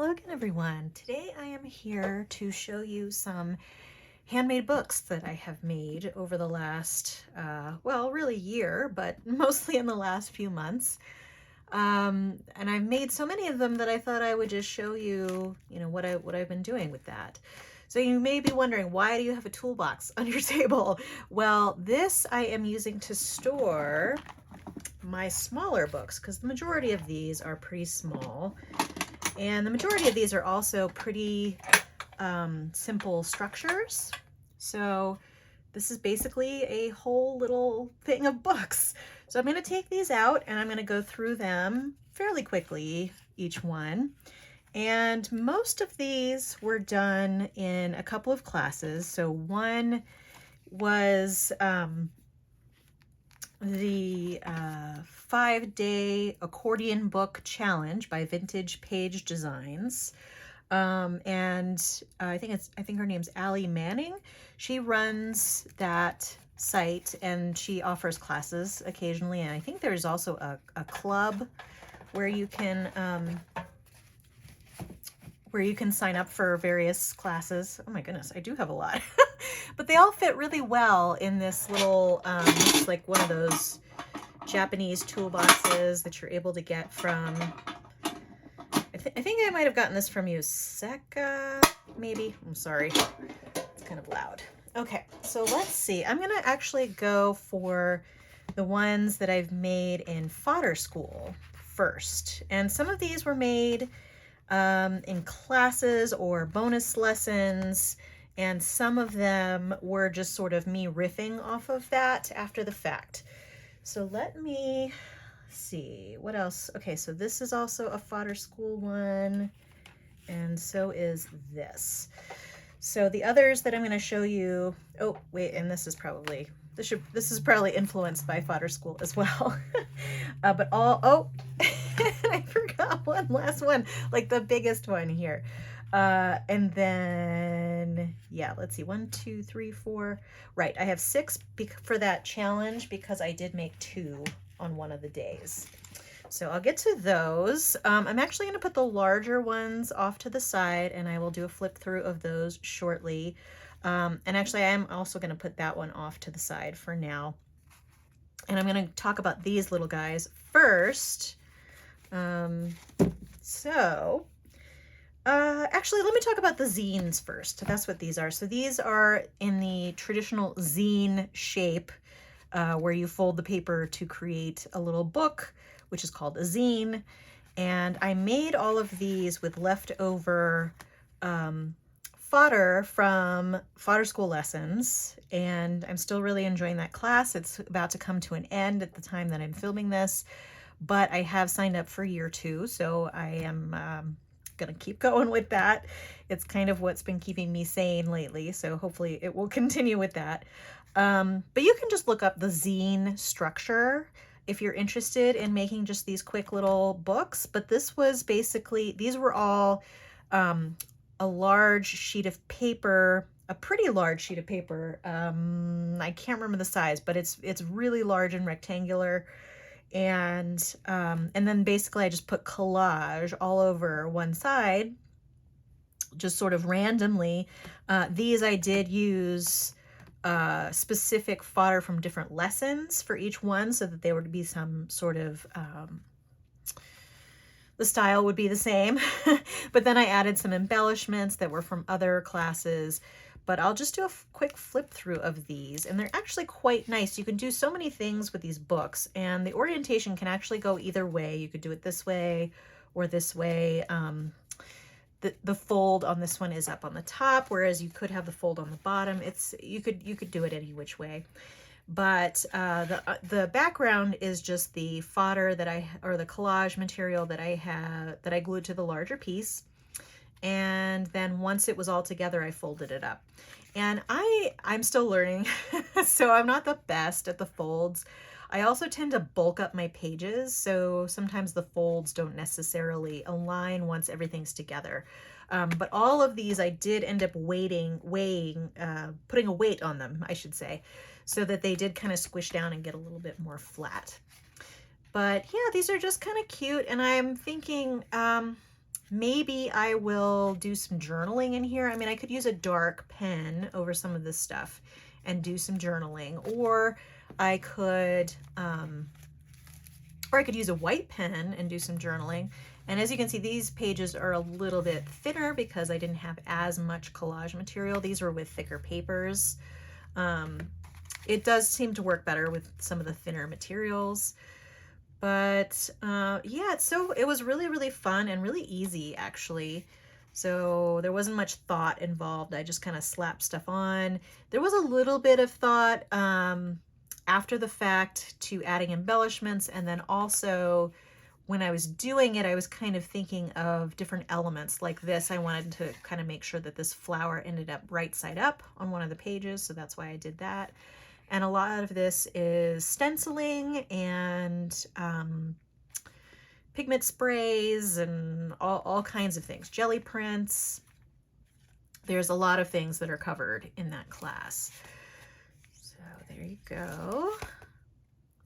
Hello again, everyone. Today I am here to show you some handmade books that I have made over the last, well, really year, but mostly in the last few months. And I've made so many of them that I thought I would just show you, what I've been doing with that. So you may be wondering, why do you have a toolbox on your table? Well, this I am using to store my smaller books because the majority of these are pretty small. And the majority of these are also pretty simple structures. So this is basically a whole little thing of books. So I'm going to take these out and I'm going to go through them fairly quickly, each one. And most of these were done in a couple of classes. So one was the 5-day Accordion Book Challenge by Vintage Page Designs. And I think her name's Allie Manning. She runs that site and she offers classes occasionally. And I think there's also a club where you can sign up for various classes. Oh my goodness, I do have a lot. But they all fit really well in this little, it's like one of those Japanese toolboxes that you're able to get from, I think I might have gotten this from Yuseka, maybe. I'm sorry, it's kind of loud. Okay, so let's see. I'm gonna actually go for the ones that I've made in fodder school first. And some of these were made in classes or bonus lessons, and some of them were just sort of me riffing off of that after the fact. So let me see what else. Okay, so this is also a fodder school one, and so is this. So the others that I'm going to show you, oh wait, and this is probably influenced by fodder school as well. But I forgot one last one, like the biggest one here. And then, yeah, let's see, 1, 2, 3, 4. Right, I have 6 for that challenge because I did make 2 on one of the days. So I'll get to those. I'm actually going to put the larger ones off to the side and I will do a flip through of those shortly. And actually I am also going to put that one off to the side for now. And I'm going to talk about these little guys first. Actually, let me talk about the zines first. That's what these are. So these are in the traditional zine shape, where you fold the paper to create a little book, which is called a zine. And I made all of these with leftover fodder from fodder school lessons, and I'm still really enjoying that class. It's about to come to an end at the time that I'm filming this, but I have signed up for year 2, so I am gonna keep going with that. It's kind of what's been keeping me sane lately, so hopefully it will continue with that. But you can just look up the zine structure if you're interested in making just these quick little books. But this was basically, these were all a large sheet of paper, a pretty large sheet of paper. I can't remember the size, but it's really large and rectangular. And then basically I just put collage all over one side, just sort of randomly. These I did use specific fodder from different lessons for each one so that there would be some sort of, the style would be the same. But then I added some embellishments that were from other classes. But I'll just do a quick flip through of these, and they're actually quite nice. You can do so many things with these books, and the orientation can actually go either way. You could do it this way or this way. The fold on this one is up on the top, whereas you could have the fold on the bottom. You could do it any which way. But the background is just the fodder or the collage material that I glued to the larger piece. And then once it was all together, I folded it up. And I'm still learning, so I'm not the best at the folds. I also tend to bulk up my pages, so sometimes the folds don't necessarily align once everything's together. But all of these I did end up putting a weight on them, I should say, so that they did kind of squish down and get a little bit more flat. But yeah, these are just kind of cute, and I'm thinking, Maybe I will do some journaling in here. I mean, I could use a dark pen over some of this stuff and do some journaling, or I could use a white pen and do some journaling. And as you can see, these pages are a little bit thinner because I didn't have as much collage material. These were with thicker papers. It does seem to work better with some of the thinner materials. But yeah, so it was really, really fun and really easy, actually. So there wasn't much thought involved. I just kind of slapped stuff on. There was a little bit of thought after the fact to adding embellishments, and then also when I was doing it, I was kind of thinking of different elements like this. I wanted to kind of make sure that this flower ended up right side up on one of the pages, so that's why I did that. And a lot of this is stenciling and pigment sprays and all kinds of things, jelly prints. There's a lot of things that are covered in that class. So there you go.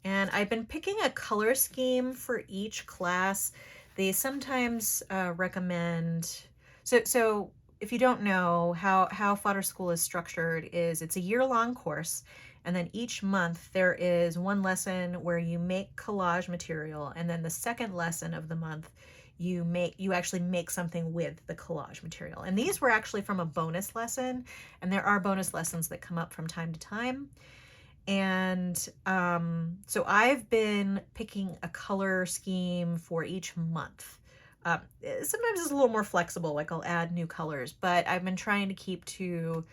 And I've been picking a color scheme for each class. They sometimes recommend, so if you don't know how Fodder School is structured, is it's a year-long course, and then each month there is one lesson where you make collage material, and then the second lesson of the month you actually make something with the collage material. And these were actually from a bonus lesson, and there are bonus lessons that come up from time to time. And so I've been picking a color scheme for each month. Sometimes it's a little more flexible, like I'll add new colors, but I've been trying to keep to,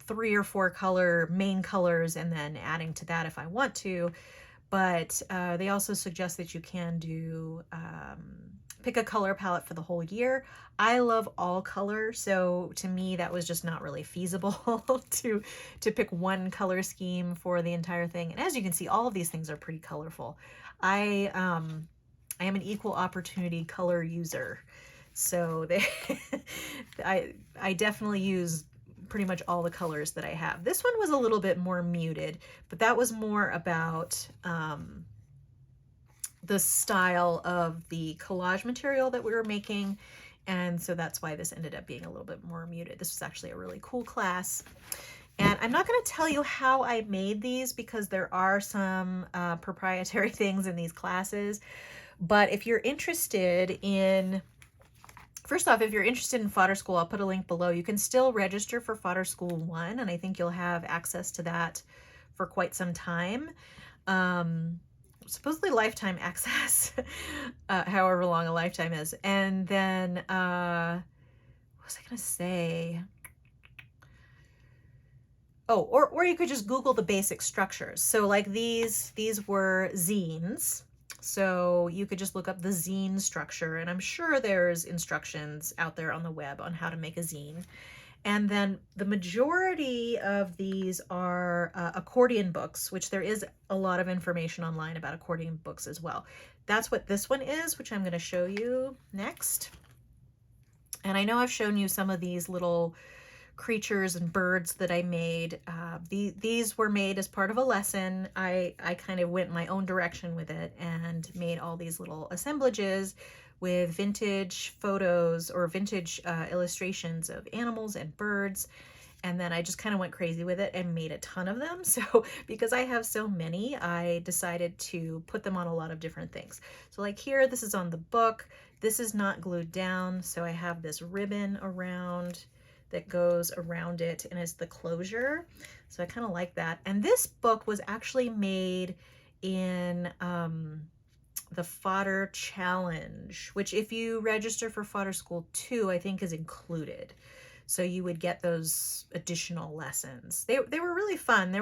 3 or 4 main colors, and then adding to that if I want to. But they also suggest that you can do pick a color palette for the whole year. I love all color, so to me that was just not really feasible to pick one color scheme for the entire thing. And as you can see, all of these things are pretty colorful. I am an equal opportunity color user, so I definitely use pretty much all the colors that I have. This one was a little bit more muted, but that was more about the style of the collage material that we were making, and so that's why this ended up being a little bit more muted. This was actually a really cool class. And I'm not going to tell you how I made these because there are some proprietary things in these classes, but if you're interested in, first off, if you're interested in Fodder School, I'll put a link below. You can still register for Fodder School 1, and I think you'll have access to that for quite some time. Supposedly lifetime access, however long a lifetime is. And then, what was I going to say? Oh, or you could just Google the basic structures. So like these were zines. So you could just look up the zine structure, and I'm sure there's instructions out there on the web on how to make a zine. And then the majority of these are accordion books, which there is a lot of information online about accordion books as well. That's what this one is, which I'm going to show you next. And I know I've shown you some of these little creatures and birds that I made. These were made as part of a lesson. I kind of went my own direction with it and made all these little assemblages with vintage photos or vintage illustrations of animals and birds. And then I just kind of went crazy with it and made a ton of them. So because I have so many, I decided to put them on a lot of different things. So like here, this is on the book. This is not glued down, so I have this ribbon around that goes around it and is the closure. So I kind of like that. And this book was actually made in the Fodder Challenge, which if you register for Fodder School 2, I think is included. So you would get those additional lessons. They were really fun.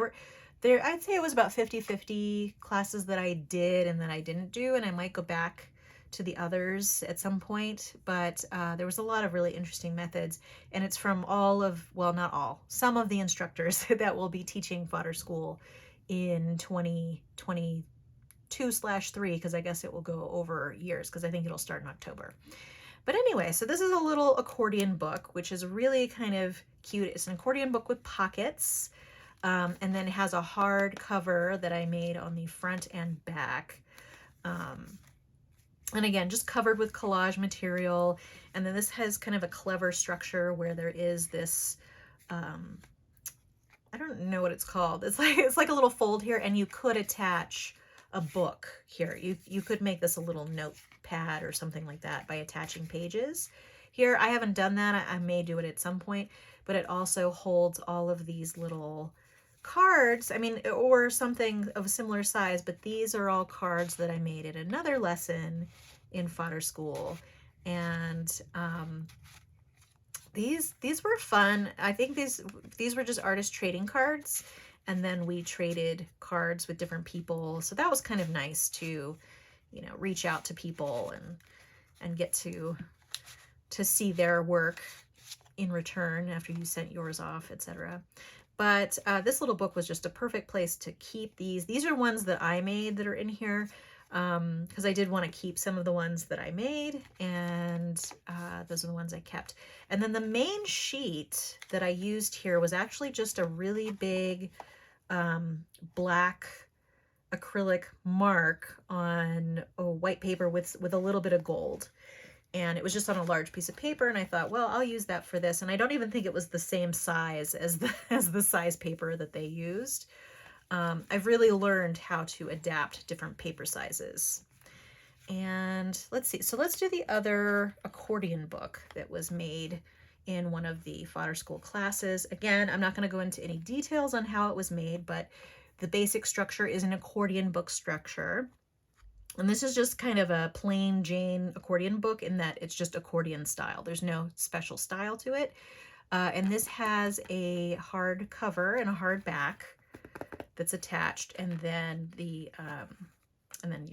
I'd say it was about 50-50 classes that I did and that I didn't do, and I might go back to the others at some point, but there was a lot of really interesting methods, and it's from not all, some of the instructors that will be teaching Fodder School in 2022/3, because I guess it will go over years, because I think it'll start in October. But anyway, so this is a little accordion book, which is really kind of cute. It's an accordion book with pockets, and then it has a hard cover that I made on the front and back. And again, just covered with collage material. And then this has kind of a clever structure where there is this, I don't know what it's called. It's like a little fold here, and you could attach a book here. You could make this a little notepad or something like that by attaching pages. Here, I haven't done that. I may do it at some point, but it also holds all of these little cards, I mean, or something of a similar size, but these are all cards that I made at another lesson in fodder school. And these were fun. I think these were just artist trading cards, and then we traded cards with different people. So that was kind of nice to, you know, reach out to people and get to see their work in return after you sent yours off, etc. But this little book was just a perfect place to keep these. These are ones that I made that are in here, because I did want to keep some of the ones that I made, and those are the ones I kept. And then the main sheet that I used here was actually just a really big black acrylic mark on a white paper with a little bit of gold. And it was just on a large piece of paper, and I thought, well, I'll use that for this. And I don't even think it was the same size as the size paper that they used. I've really learned how to adapt different paper sizes. And let's see, so let's do the other accordion book that was made in one of the fodder school classes. Again, I'm not going to go into any details on how it was made, but the basic structure is an accordion book structure. And this is just kind of a plain Jane accordion book in that it's just accordion style. There's no special style to it. And this has a hard cover and a hard back that's attached. And then you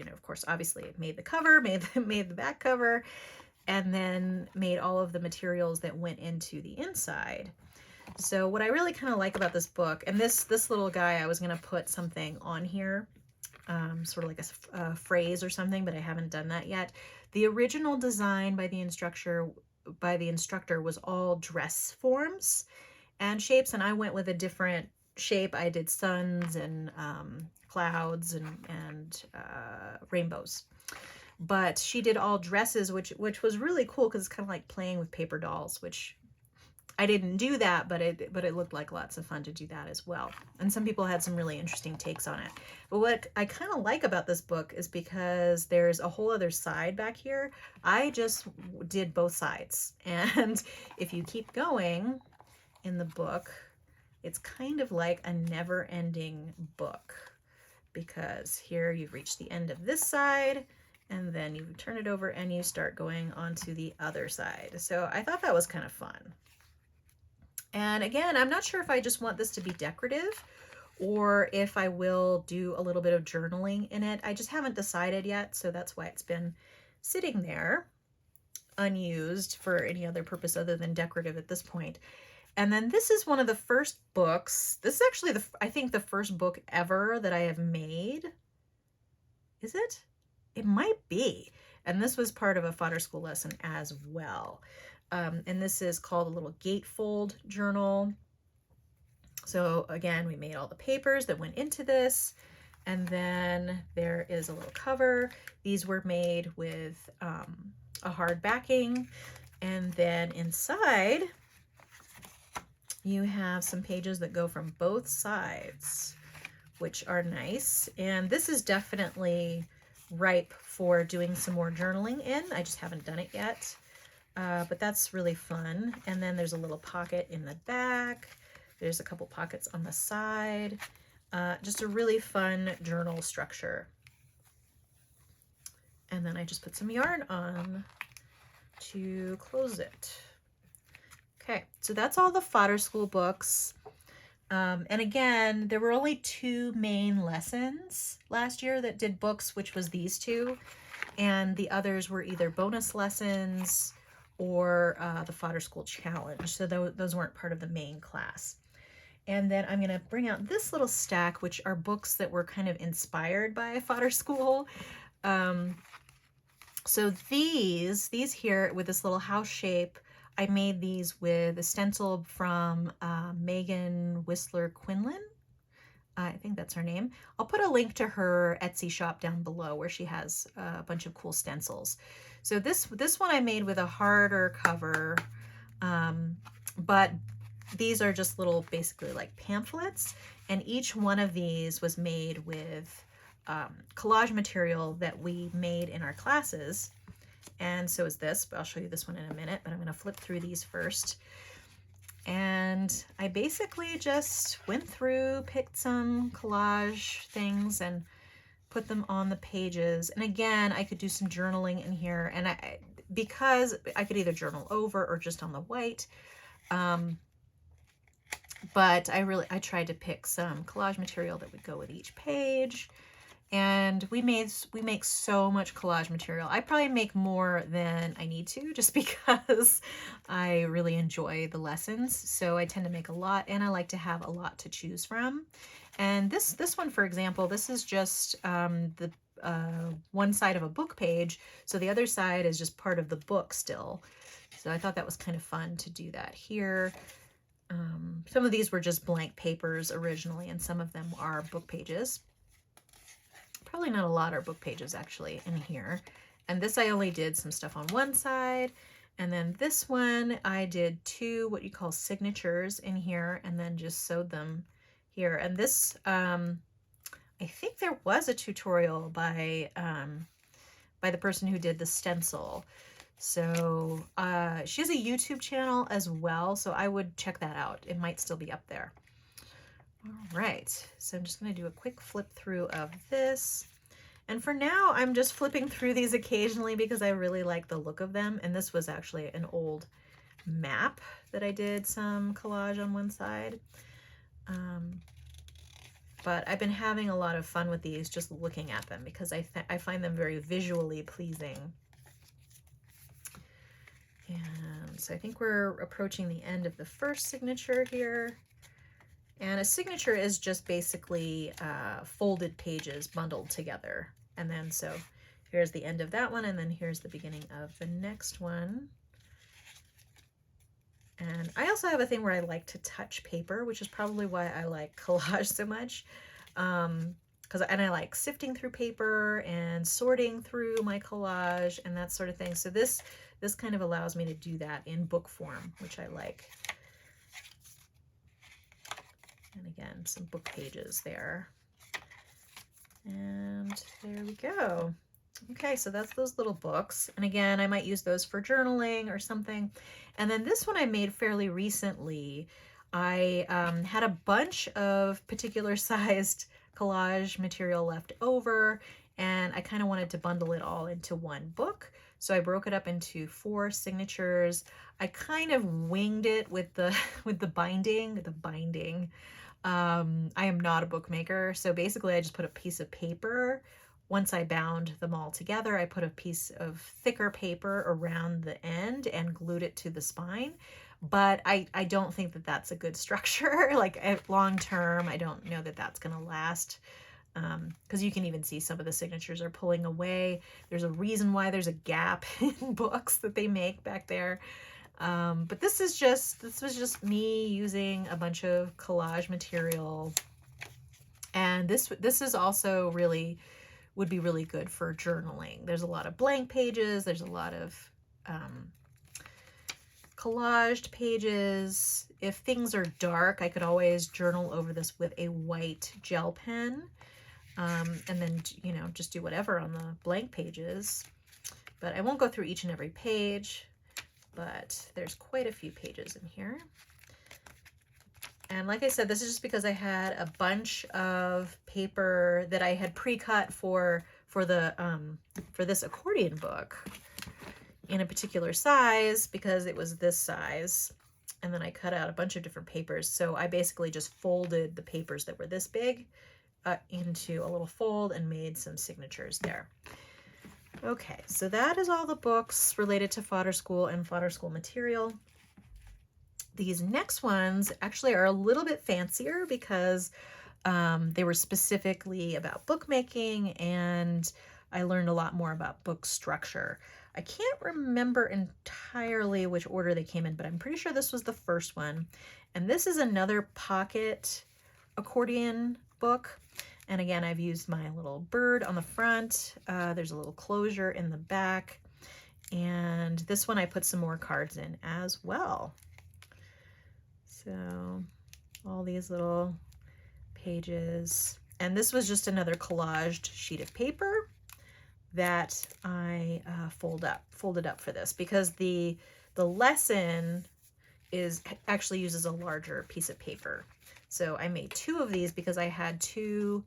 know, of course, obviously it made the cover, made the back cover, and then made all of the materials that went into the inside. So what I really kind of like about this book, and this little guy, I was going to put something on here, sort of like a phrase or something, but I haven't done that yet. The original design by the instructor was all dress forms and shapes, and I went with a different shape. I did suns and clouds and rainbows. But she did all dresses, which was really cool because it's kind of like playing with paper dolls, which I didn't do that, but it looked like lots of fun to do that as well. And some people had some really interesting takes on it. But what I kind of like about this book is because there's a whole other side back here. I just did both sides. And if you keep going in the book, it's kind of like a never-ending book, because here you've reached the end of this side, and then you turn it over and you start going onto the other side. So I thought that was kind of fun. And again, I'm not sure if I just want this to be decorative or if I will do a little bit of journaling in it. I just haven't decided yet, so that's why it's been sitting there unused for any other purpose other than decorative at this point. And then this is one of the first books. This is actually, I think, the first book ever that I have made. Is it? It might be. And this was part of a fodder school lesson as well. And this is called a little Gatefold journal. So again, we made all the papers that went into this. And then there is a little cover. These were made with a hard backing. And then inside, you have some pages that go from both sides, which are nice. And this is definitely ripe for doing some more journaling in. I just haven't done it yet. But that's really fun. And then there's a little pocket in the back. There's a couple pockets on the side. Just a really fun journal structure. And then I just put some yarn on to close it. Okay, so that's all the fodder school books. And again, there were only 2 main lessons last year that did books, which was these 2. And the others were either bonus lessons or the fodder school challenge. So those weren't part of the main class. And then I'm going to bring out this little stack, which are books that were kind of inspired by fodder school. So these here with this little house shape, I made these with a stencil from Megan Whistler Quinlan. I think that's her name. I'll put a link to her Etsy shop down below where she has a bunch of cool stencils. So this one I made with a harder cover, but these are just little, basically like pamphlets, and each one of these was made with collage material that we made in our classes. And so is this, but I'll show you this one in a minute, but I'm going to flip through these first. And I basically just went through, picked some collage things and put them on the pages. And again, I could do some journaling in here, and because I could either journal over or just on the white. But I tried to pick some collage material that would go with each page. And we make so much collage material. I probably make more than I need to, just because I really enjoy the lessons. So I tend to make a lot, and I like to have a lot to choose from. And this one, for example, this is just the one side of a book page. So the other side is just part of the book still. So I thought that was kind of fun to do that here. Some of these were just blank papers originally, and some of them are book pages. Probably not a lot are book pages actually in here. And this I only did some stuff on one side. And then this one I did two what you call signatures in here, and then just sewed them here. And this, I think there was a tutorial by the person who did the stencil. So she has a YouTube channel as well, so I would check that out. It might still be up there. All right, so I'm just going to do a quick flip through of this. And for now, I'm just flipping through these occasionally because I really like the look of them. And this was actually an old map that I did some collage on one side. But I've been having a lot of fun with these, just looking at them, because I find them very visually pleasing. And so I think we're approaching the end of the first signature here. And a signature is just basically folded pages bundled together. And then so here's the end of that one, and then here's the beginning of the next one. And I also have a thing where I like to touch paper, which is probably why I like collage so much. And I like sifting through paper and sorting through my collage and that sort of thing. So this kind of allows me to do that in book form, which I like. And again, some book pages there. And there we go. Okay, so that's those little books. And again, I might use those for journaling or something. And then this one I made fairly recently. I had a bunch of particular sized collage material left over, and I kind of wanted to bundle it all into one book. So I broke it up into 4 signatures. I kind of winged it with the binding. I am not a bookmaker, so basically I just put a piece of paper. Once I bound them all together, I put a piece of thicker paper around the end and glued it to the spine. But I don't think that that's a good structure. Like long term, I don't know that that's going to last. Because you can even see some of the signatures are pulling away. There's a reason why there's a gap in books that they make back there. But this was just me using a bunch of collage material. And this is also would be really good for journaling. There's a lot of blank pages. There's a lot of collaged pages. If things are dark, I could always journal over this with a white gel pen. And then, just do whatever on the blank pages. But I won't go through each and every page, but there's quite a few pages in here. And like I said, this is just because I had a bunch of paper that I had pre-cut for this accordion book in a particular size, because it was this size. And then I cut out a bunch of different papers. So I basically just folded the papers that were this big into a little fold and made some signatures there. Okay, so that is all the books related to Fodder School and Fodder School material. These next ones actually are a little bit fancier because they were specifically about bookmaking, and I learned a lot more about book structure. I can't remember entirely which order they came in, but I'm pretty sure this was the first one. And this is another pocket accordion book. And again, I've used my little bird on the front. There's a little closure in the back. And this one I put some more cards in as well. So all these little pages. And this was just another collaged sheet of paper that I folded up for this, because the lesson actually uses a larger piece of paper. So I made 2 of these because I had 2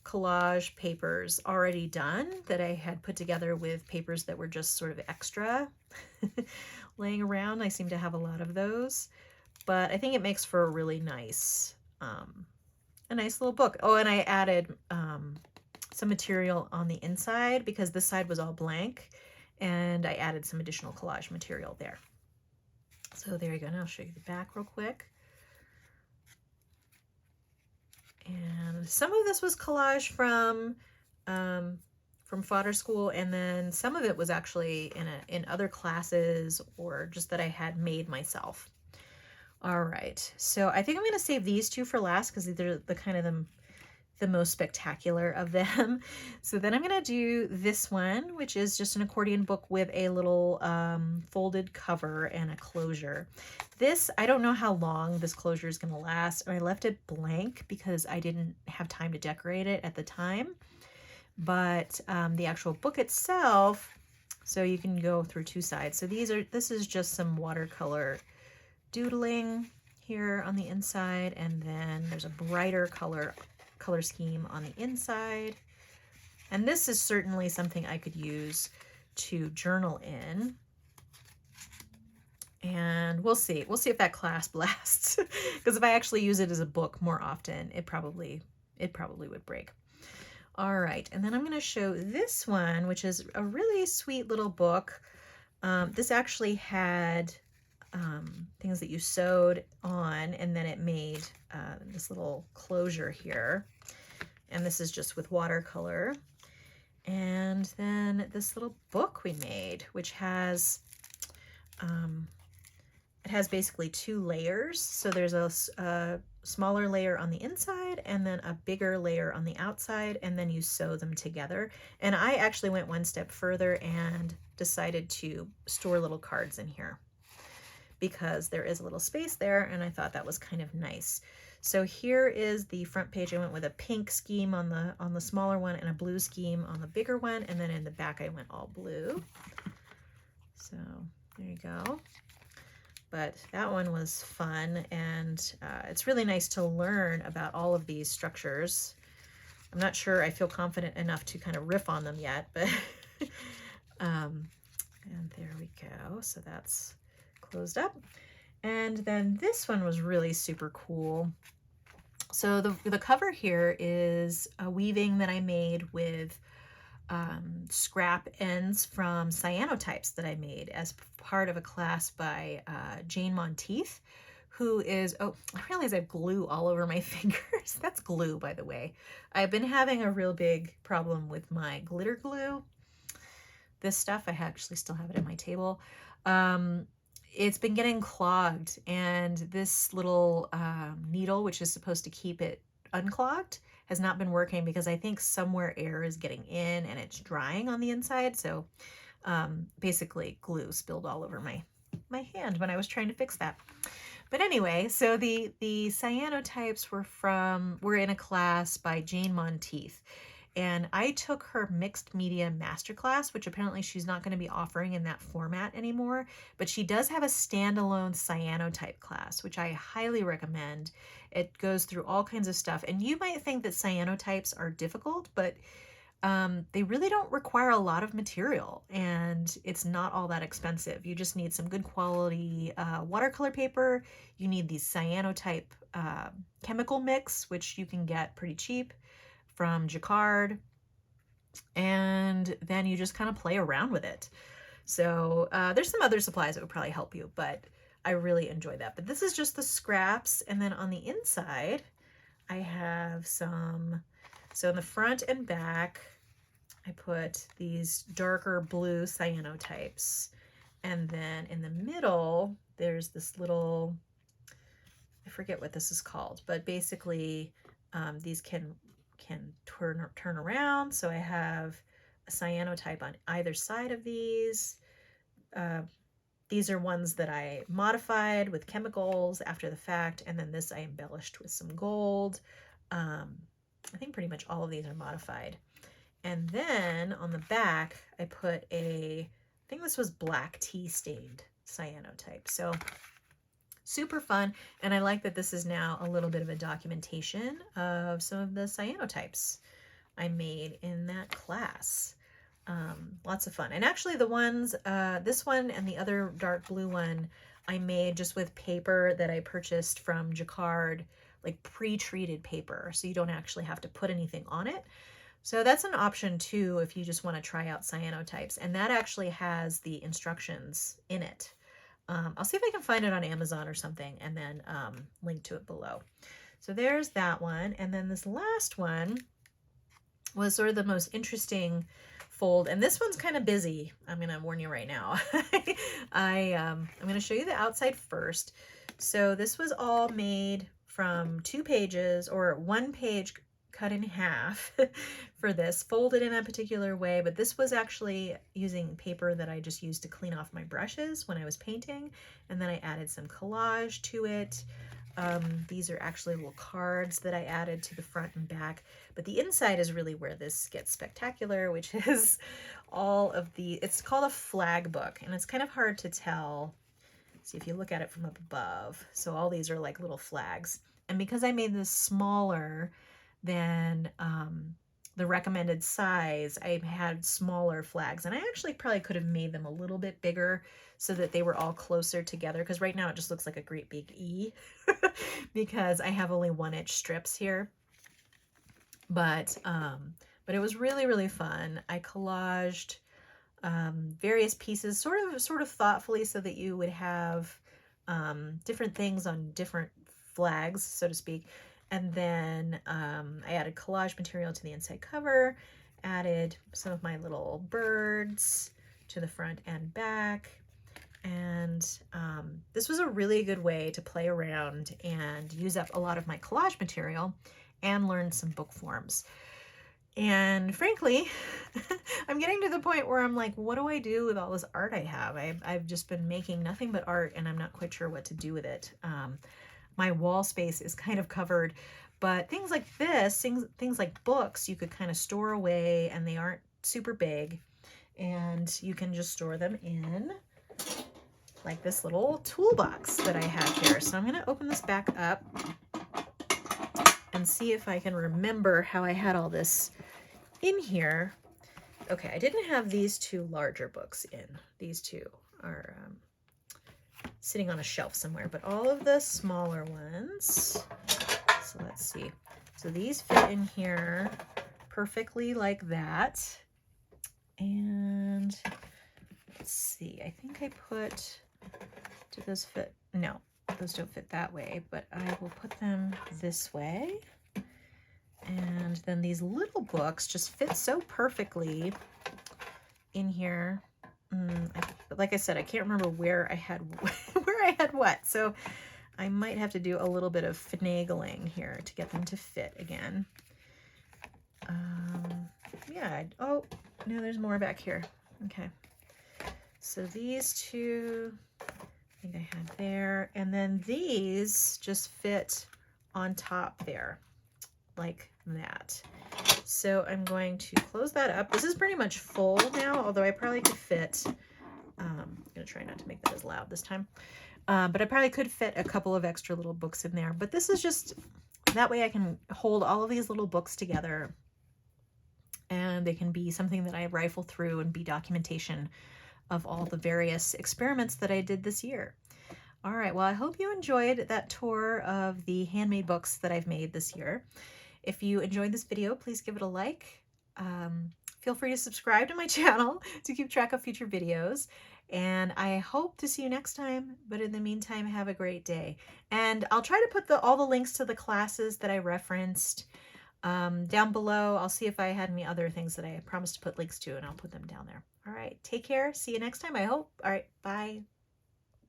collage papers already done that I had put together with papers that were just sort of extra laying around. I seem to have a lot of those, but I think it makes for a really nice, a nice little book. Oh, and I added some material on the inside because this side was all blank, and I added some additional collage material there. So there you go. Now I'll show you the back real quick. And some of this was collage from fodder school, and then some of it was actually in other classes, or just that I had made myself. All right, so I think I'm going to save these 2 for last because they're the kind of the most spectacular of them. So then I'm going to do this one, which is just an accordion book with a little folded cover and a closure. This, I don't know how long this closure is going to last, and I left it blank because I didn't have time to decorate it at the time. But the actual book itself, so you can go through 2 sides. So this is just some watercolor doodling here on the inside, and then there's a brighter color scheme on the inside. And this is certainly something I could use to journal in. And we'll see if that clasp lasts. Because if I actually use it as a book more often, it probably would break. All right, and then I'm going to show this one, which is a really sweet little book. This actually had things that you sewed on, and then it made this little closure here. And this is just with watercolor. And then this little book we made, which has it has basically 2 layers. So there's a smaller layer on the inside and then a bigger layer on the outside, and then you sew them together. And I actually went one step further and decided to store little cards in here because there is a little space there, and I thought that was kind of nice. So here is the front page. I went with a pink scheme on the smaller one and a blue scheme on the bigger one, and then in the back I went all blue. So there you go. But that one was fun, and it's really nice to learn about all of these structures. I'm not sure I feel confident enough to kind of riff on them yet, but and there we go. So that's closed up. And then this one was really super cool. So the cover here is a weaving that I made with scrap ends from Cyanotypes that I made as part of a class by Jane Monteith, who is, oh, I realize I have glue all over my fingers. That's glue, by the way. I've been having a real big problem with my glitter glue. This stuff, I actually still have it at my table. It's been getting clogged, and this little needle, which is supposed to keep it unclogged, has not been working because I think somewhere air is getting in and it's drying on the inside. So basically glue spilled all over my hand when I was trying to fix that. But anyway, so the Cyanotypes were in a class by Jane Monteith. And I took her mixed media masterclass, which apparently she's not going to be offering in that format anymore, but she does have a standalone cyanotype class, which I highly recommend. It goes through all kinds of stuff. And you might think that cyanotypes are difficult, but they really don't require a lot of material, and it's not all that expensive. You just need some good quality watercolor paper. You need the cyanotype chemical mix, which you can get pretty cheap from Jacquard, and then you just kind of play around with it. So there's some other supplies that would probably help you, but I really enjoy that. But this is just the scraps, and then on the inside I have some, so in the front and back I put these darker blue cyanotypes, and then in the middle there's this little, I forget what this is called, but basically These can turn around. So I have a cyanotype on either side of these. These are ones that I modified with chemicals after the fact, and then this I embellished with some gold. I think pretty much all of these are modified. And then on the back, I put I think this was black tea stained cyanotype. So super fun. And I like that this is now a little bit of a documentation of some of the cyanotypes I made in that class. Lots of fun. And actually the ones, this one and the other dark blue one, I made just with paper that I purchased from Jacquard, like pre-treated paper. So you don't actually have to put anything on it. So that's an option too if you just want to try out cyanotypes. And that actually has the instructions in it. I'll see if I can find it on Amazon or something and then link to it below. So there's that one. And then this last one was sort of the most interesting fold. And this one's kind of busy. I'm going to warn you right now. I'm going to show you the outside first. So this was all made from 2 pages or 1 page cut in half for this, folded in a particular way, but this was actually using paper that I just used to clean off my brushes when I was painting, and then I added some collage to it. These are actually little cards that I added to the front and back, but the inside is really where this gets spectacular, which is all of it's called a flag book, and it's kind of hard to tell. See if you look at it from up above. So all these are like little flags, and because I made this smaller than the recommended size, I had smaller flags, and I actually probably could have made them a little bit bigger so that they were all closer together, because right now it just looks like a great big E because I have only 1-inch strips here. But it was really, really fun. I collaged various pieces sort of thoughtfully so that you would have different things on different flags, so to speak. And then I added collage material to the inside cover, added some of my little birds to the front and back. And this was a really good way to play around and use up a lot of my collage material and learn some book forms. And frankly, I'm getting to the point where I'm like, what do I do with all this art I have? I've just been making nothing but art, and I'm not quite sure what to do with it. My wall space is kind of covered, but things like this, things like books, you could kind of store away, and they aren't super big, and you can just store them in like this little toolbox that I have here. So I'm going to open this back up and see if I can remember how I had all this in here. Okay, I didn't have these 2 larger books in. These 2 are sitting on a shelf somewhere, but all of the smaller ones. So let's see. So these fit in here perfectly like that. And let's see, I think I put, do those fit? No, those don't fit that way, but I will put them this way. And then these little books just fit so perfectly in here. Like I said, I can't remember where I had what, so I might have to do a little bit of finagling here to get them to fit again. Yeah. Oh no, there's more back here. Okay. So these 2, I think I had there, and then these just fit on top there, like that. So I'm going to close that up. This is pretty much full now, although I probably could fit, I'm going to try not to make that as loud this time, but I probably could fit a couple of extra little books in there. But this is just, that way I can hold all of these little books together, and they can be something that I rifle through and be documentation of all the various experiments that I did this year. All right, well, I hope you enjoyed that tour of the handmade books that I've made this year. If you enjoyed this video, please give it a like. Feel free to subscribe to my channel to keep track of future videos. And I hope to see you next time. But in the meantime, have a great day. And I'll try to put all the links to the classes that I referenced down below. I'll see if I had any other things that I promised to put links to, and I'll put them down there. All right, take care. See you next time, I hope. All right, bye.